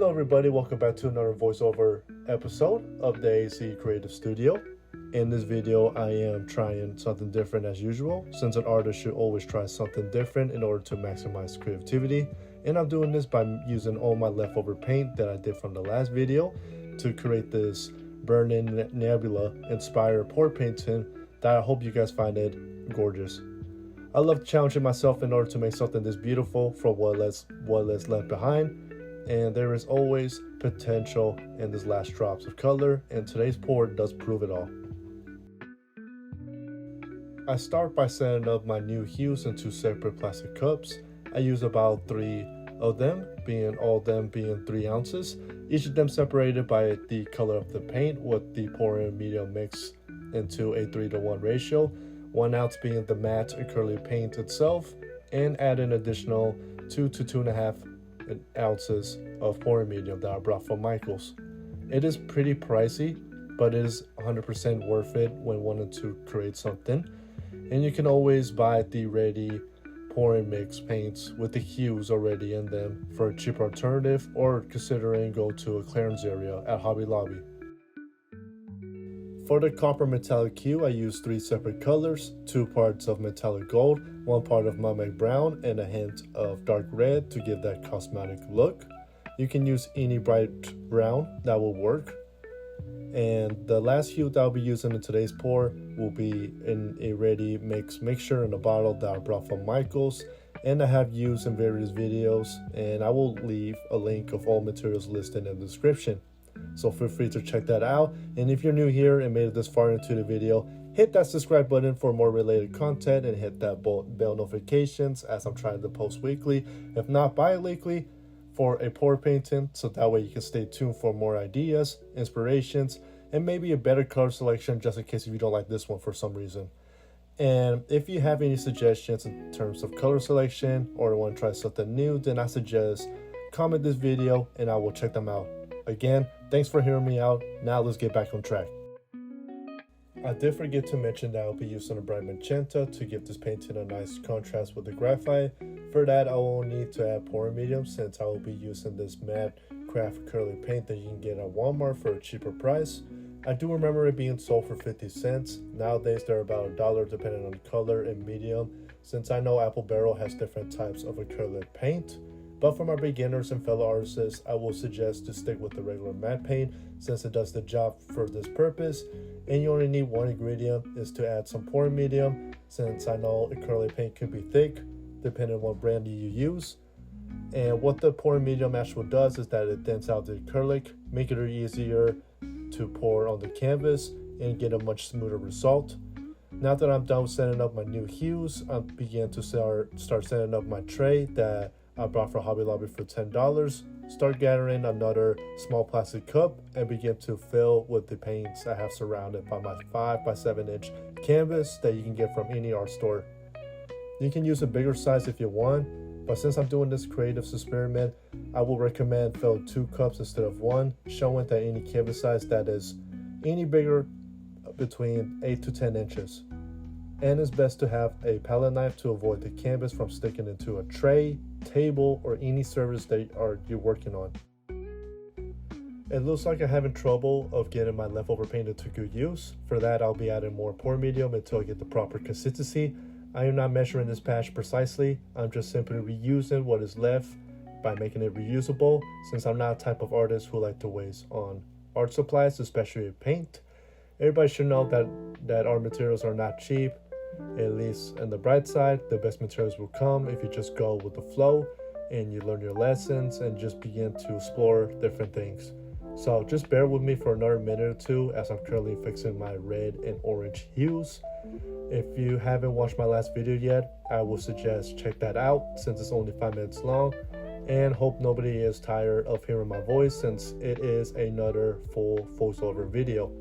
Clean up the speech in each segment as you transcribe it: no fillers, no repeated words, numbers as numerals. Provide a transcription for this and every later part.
Hello everybody, welcome back to another voiceover episode of the AC Creative Studio. In this video, I am trying something different as usual, since an artist should always try something different in order to maximize creativity. And I'm doing this by using all my leftover paint that I did from the last video to create this Stunning Nebula-inspired pour painting that I hope you guys find it gorgeous. I love challenging myself in order to make something this beautiful from what is left behind. And there is always potential in these last drops of color, and today's pour does prove it all. I start by setting up my new hues in two separate plastic cups. I use about 3 of them, all of them being 3 ounces, each of them separated by the color of the paint with the pouring medium mix into a 3:1 ratio, 1 ounce being the matte acrylic paint itself, and add an additional 2 to 2.5 ounces of pouring medium that I brought from Michael's. It is pretty pricey, but it is 100% worth it when wanting to create something. And you can always buy the ready pouring mix paints with the hues already in them for a cheaper alternative, or considering go to a clearance area at Hobby Lobby. For the copper metallic hue, I use 3 separate colors, 2 parts of metallic gold, 1 part of Mummy brown, and a hint of dark red to give that cosmetic look. You can use any bright brown, that will work. And the last hue that I'll be using in today's pour will be in a ready mixture in a bottle that I brought from Michael's, and I have used in various videos, and I will leave a link of all materials listed in the description. So feel free to check that out. And if you're new here and made it this far into the video, hit that subscribe button for more related content and hit that bell notifications, as I'm trying to post weekly, if not bi-weekly, for a pour painting, so that way you can stay tuned for more ideas, inspirations, and maybe a better color selection just in case if you don't like this one for some reason. And if you have any suggestions in terms of color selection or want to try something new, then I suggest comment this video and I will check them out. Again, thanks for hearing me out. Now let's get back on track. I did forget to mention that I'll be using a bright magenta to give this painting a nice contrast with the graphite. For that, I will need to add pouring medium, since I will be using this matte craft acrylic paint that you can get at Walmart for a cheaper price. I do remember it being sold for 50 cents. Nowadays, they're about $1 depending on the color and medium, since I know Apple Barrel has different types of acrylic paint. But for my beginners and fellow artists, I will suggest to stick with the regular matte paint, since it does the job for this purpose. And you only need 1 ingredient, is to add some pouring medium, since I know acrylic paint can be thick depending on what brand you use. And what the pouring medium actually does is that it thins out the acrylic, making it easier to pour on the canvas and get a much smoother result. Now that I'm done setting up my new hues, I begin to start setting up my tray that I bought from Hobby Lobby for $10. Start gathering another small plastic cup and begin to fill with the paints I have surrounded by my 5 by 7 inch canvas that you can get from any art store. You can use a bigger size if you want, but since I'm doing this creative experiment, I will recommend fill 2 cups instead of 1, showing that any canvas size that is any bigger between 8 to 10 inches. And it's best to have a palette knife to avoid the canvas from sticking into a tray, table, or any surface that you're working on. It looks like I'm having trouble of getting my leftover paint into good use. For that, I'll be adding more pour medium until I get the proper consistency. I am not measuring this patch precisely. I'm just simply reusing what is left by making it reusable, since I'm not a type of artist who like to waste on art supplies, especially paint. Everybody should know that art materials are not cheap. At least on the bright side, the best materials will come if you just go with the flow and you learn your lessons and just begin to explore different things. So just bear with me for another minute or two as I'm currently fixing my red and orange hues. If you haven't watched my last video yet, I would suggest check that out, since it's only 5 minutes long, and hope nobody is tired of hearing my voice, since it is another full voiceover video.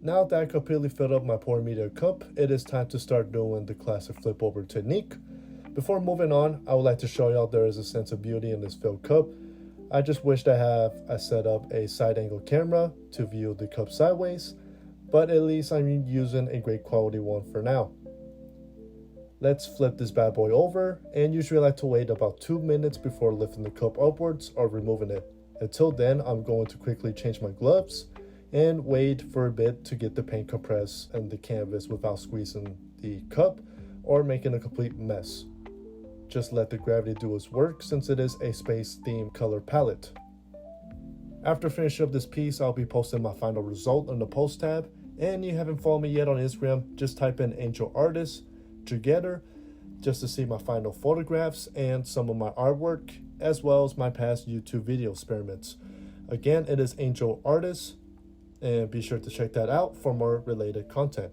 Now that I completely filled up my pour media cup, it is time to start doing the classic flip over technique. Before moving on, I would like to show y'all there is a sense of beauty in this filled cup. I just wished I set up a side angle camera to view the cup sideways, but at least I'm using a great quality one for now. Let's flip this bad boy over, and usually I like to wait about 2 minutes before lifting the cup upwards or removing it. Until then, I'm going to quickly change my gloves and wait for a bit to get the paint compressed in the canvas without squeezing the cup or making a complete mess. Just let the gravity do its work since it is a space themed color palette. After finishing up this piece, I'll be posting my final result on the post tab, and you haven't followed me yet on Instagram, just type in Angel Artist together just to see my final photographs and some of my artwork, as well as my past YouTube video experiments. Again, it is Angel Artist, and be sure to check that out for more related content.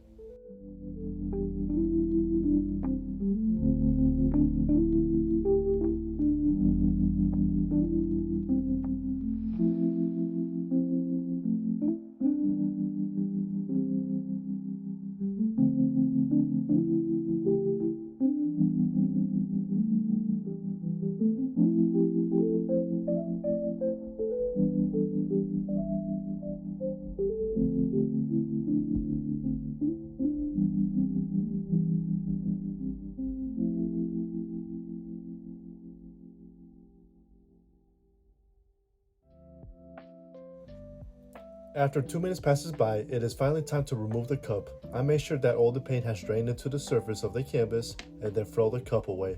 After 2 minutes passes by, it is finally time to remove the cup. I make sure that all the paint has drained into the surface of the canvas and then throw the cup away.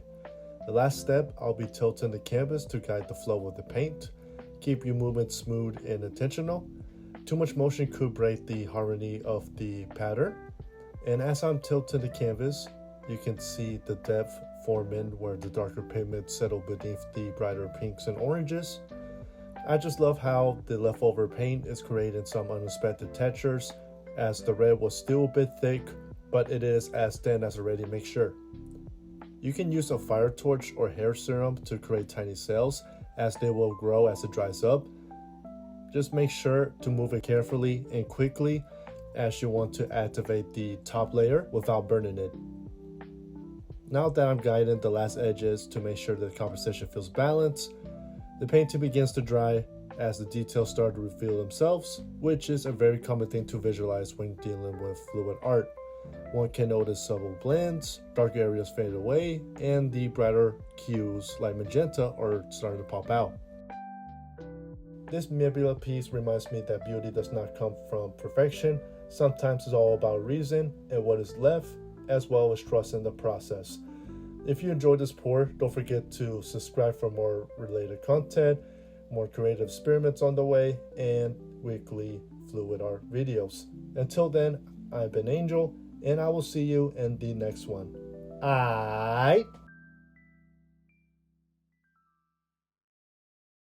The last step, I'll be tilting the canvas to guide the flow of the paint. Keep your movement smooth and intentional. Too much motion could break the harmony of the pattern. And as I'm tilting the canvas, you can see the depth forming where the darker pigments settle beneath the brighter pinks and oranges. I just love how the leftover paint is creating some unexpected textures, as the red was still a bit thick, but it is as thin as a ready mixture. You can use a fire torch or hair serum to create tiny cells, as they will grow as it dries up. Just make sure to move it carefully and quickly, as you want to activate the top layer without burning it. Now that I'm guiding the last edges to make sure the composition feels balanced, the painting begins to dry as the details start to reveal themselves, which is a very common thing to visualize when dealing with fluid art. One can notice subtle blends, dark areas fade away, and the brighter hues like magenta are starting to pop out. This nebula piece reminds me that beauty does not come from perfection. Sometimes it's all about reason and what is left, as well as trust in the process. If you enjoyed this pour, don't forget to subscribe for more related content, more creative experiments on the way, and weekly fluid art videos. Until then, I've been Angel, and I will see you in the next one. Aight.